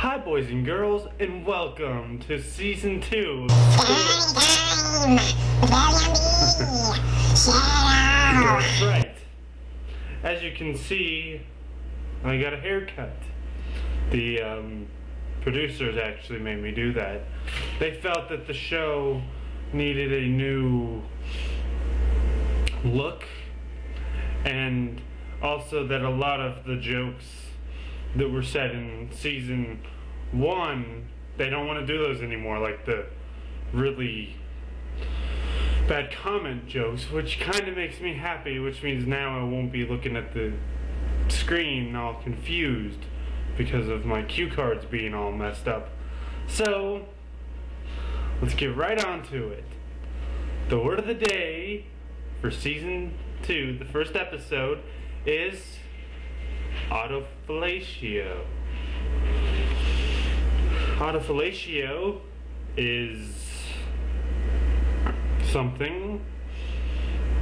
Hi boys and girls, and welcome to Season 2. That's right. As you can see, I got a haircut. The producers actually made me do that. They felt that the show needed a new look, and also that a lot of the jokes that were said in Season 1, they don't want to do those anymore, like the really bad comment jokes, which kind of makes me happy, which means now I won't be looking at the screen all confused because of my cue cards being all messed up. So, let's get right on to it. The word of the day for Season 2, the first episode, is autofellatio. Autofellatio is something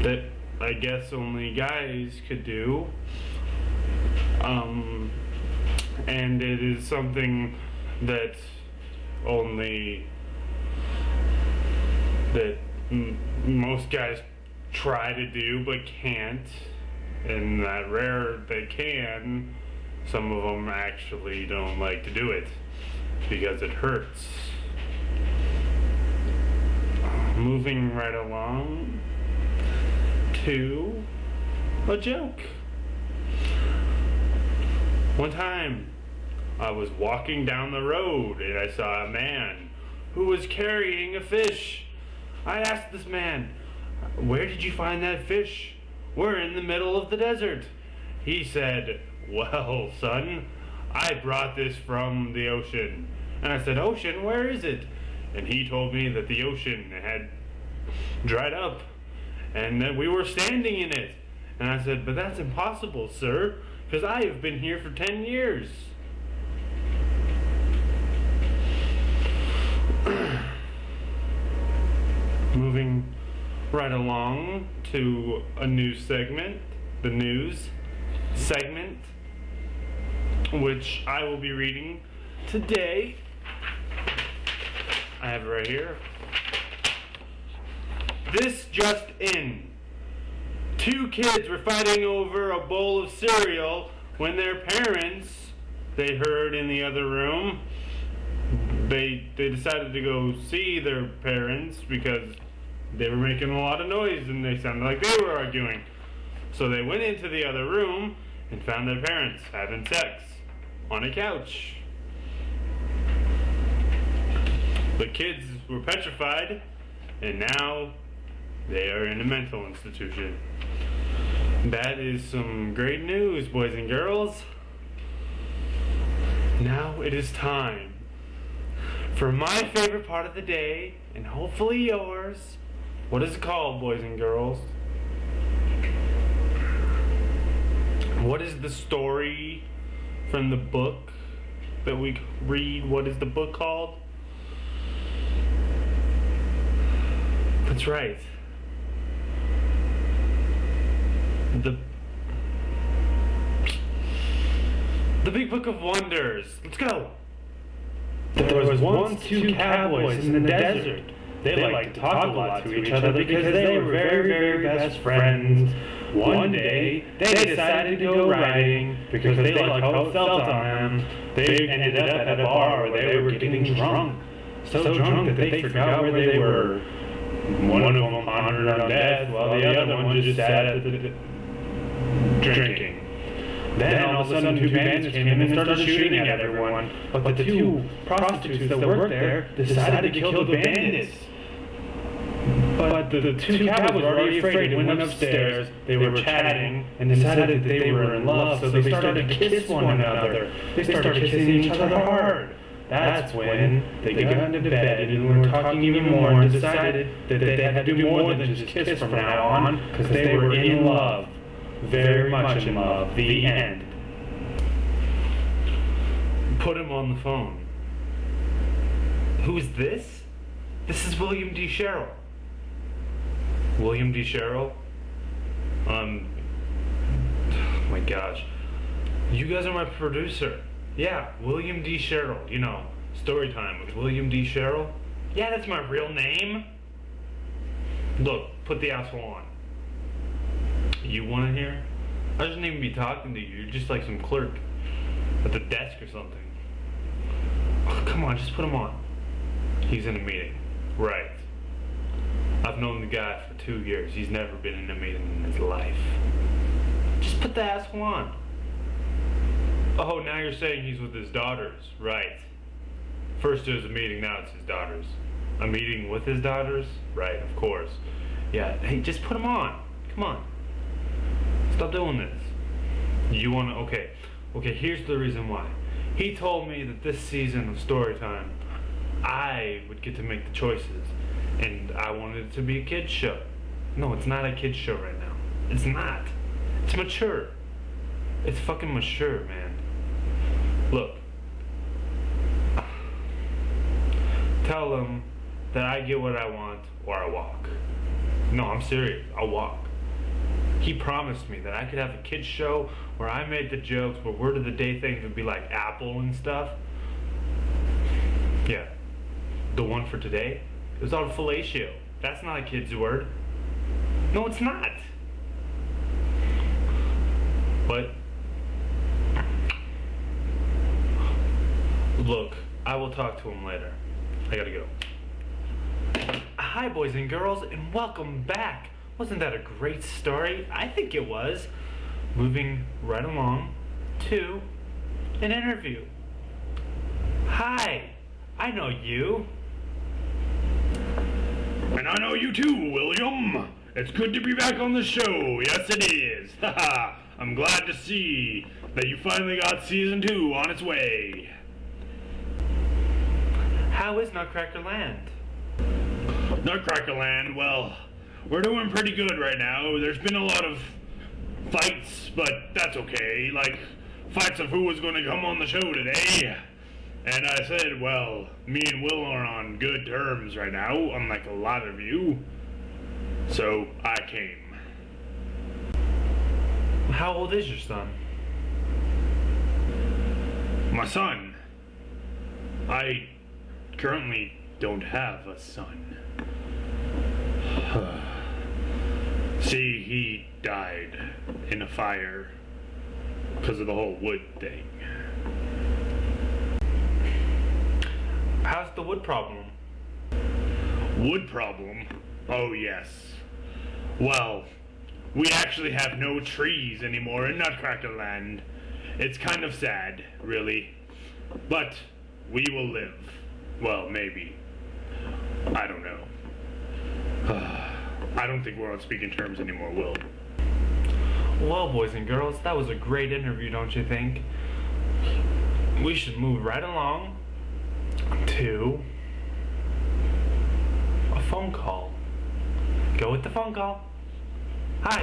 that I guess only guys could do, and it is something that only most guys try to do but can't, and that rare they can, some of them actually don't like to do it because it hurts. Moving right along to a joke. One time I was walking down the road and I saw a man who was carrying a fish. I asked this man, "Where did you find that fish? We're in the middle of the desert." He said, "Well, son, I brought this from the ocean." And I said, "Ocean, where is it?" And he told me that the ocean had dried up and that we were standing in it. And I said, "But that's impossible, sir, because I have been here for 10 years. Moving right along to a new segment, the news segment, which I will be reading today. I have it right here. This just in. 2 kids were fighting over a bowl of cereal when their parents, they heard in the other room. They decided to go see their parents because they were making a lot of noise and they sounded like they were arguing. So they went into the other room and found their parents having sex on a couch. The kids were petrified, and now they are in a mental institution. That is some great news, boys and girls. Now it is time for my favorite part of the day, and hopefully yours. What is it called, boys and girls? What is the story from the book that we read? What is the book called? That's right. The Big Book of Wonders. Let's go. There was once 2 cowboys in the desert. They liked to talk a lot to each other because they were very, very best friends. One day, they decided to go riding because they liked how it felt on them. They ended up at a bar where they were getting drunk. So drunk that they forgot where they were. One of them pondered on death while the other one just sat at the drinking. Then all of a sudden 2 bandits came in and started shooting at everyone. But the 2 prostitutes that worked there decided to kill the bandits. But the 2 cowboys were already afraid and went upstairs. They were chatting and decided that they were in love, so they started to kiss one another. They started kissing each other hard. That's when they got into bed and were talking even more and decided that they had to do more than just kiss from now on because they were in love. Very much in love. The end. Put him on the phone. Who's this? This is William D. Sherrill. William D. Sherrill? Oh my gosh. You guys are my producer. Yeah, William D. Sherrill. You know, story time with William D. Sherrill. Yeah, that's my real name. Look, put the asshole on. You want to hear? I shouldn't even be talking to you. You're just like some clerk at the desk or something. Oh, come on, just put him on. He's in a meeting. Right. I've known the guy for 2 years. He's never been in a meeting in his life. Just put the asshole on. Oh, now you're saying he's with his daughters. Right. First it was a meeting, now it's his daughters. A meeting with his daughters? Right, of course. Yeah, hey, just put him on. Come on. Stop doing this. You wanna, okay, here's the reason why. He told me that this season of Storytime, I would get to make the choices. And I wanted it to be a kid's show. No, it's not a kid's show right now. It's not. It's mature. It's fucking mature, man. Look. Tell them that I get what I want or I walk. No, I'm serious. I'll walk. He promised me that I could have a kid's show where I made the jokes, where word of the day things would be like apple and stuff. Yeah. The one for today, it was on fellatio. That's not a kid's word. No, it's not. But look, I will talk to him later. I gotta go. Hi, boys and girls, and welcome back. Wasn't that a great story? I think it was. Moving right along to an interview. Hi, I know you. And I know you too, William. It's good to be back on the show. Yes, it is. Haha. I'm glad to see that you finally got season 2 on its way. How is Nutcracker Land? Nutcracker Land, well, we're doing pretty good right now. There's been a lot of fights, but that's okay. Like, fights of who was going to come on the show today. And I said, well, me and Will are on good terms right now, unlike a lot of you. So, I came. How old is your son? My son? I currently don't have a son. See, he died in a fire because of the whole wood thing. How's the wood problem? Wood problem? Oh, yes. Well, we actually have no trees anymore in Nutcracker Land. It's kind of sad, really. But we will live. Well, maybe. I don't know. I don't think we're on speaking terms anymore, Will. Well, boys and girls, that was a great interview, don't you think? We should move right along to a phone call. Go with the phone call. Hi.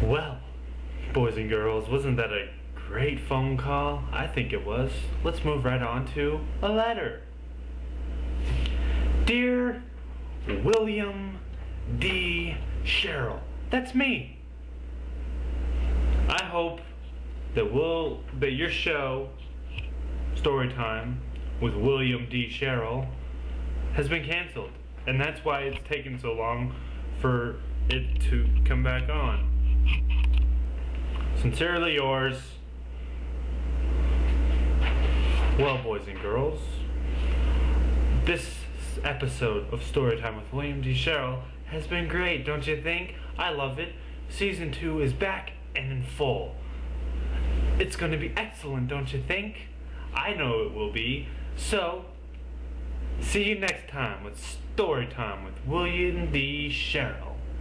Well, boys and girls, wasn't that a great phone call? I think it was. Let's move right on to a letter. Dear William D. Sherrill, that's me. I hope that your show, Storytime with William D. Sherrill, has been canceled, and that's why it's taken so long for it to come back on. Sincerely yours. Well, boys and girls, this episode of Storytime with William D. Sherrill has been great, don't you think? I love it. Season 2 is back and in full. It's going to be excellent, don't you think? I know it will be. So, see you next time with Storytime with William D. Sherrill.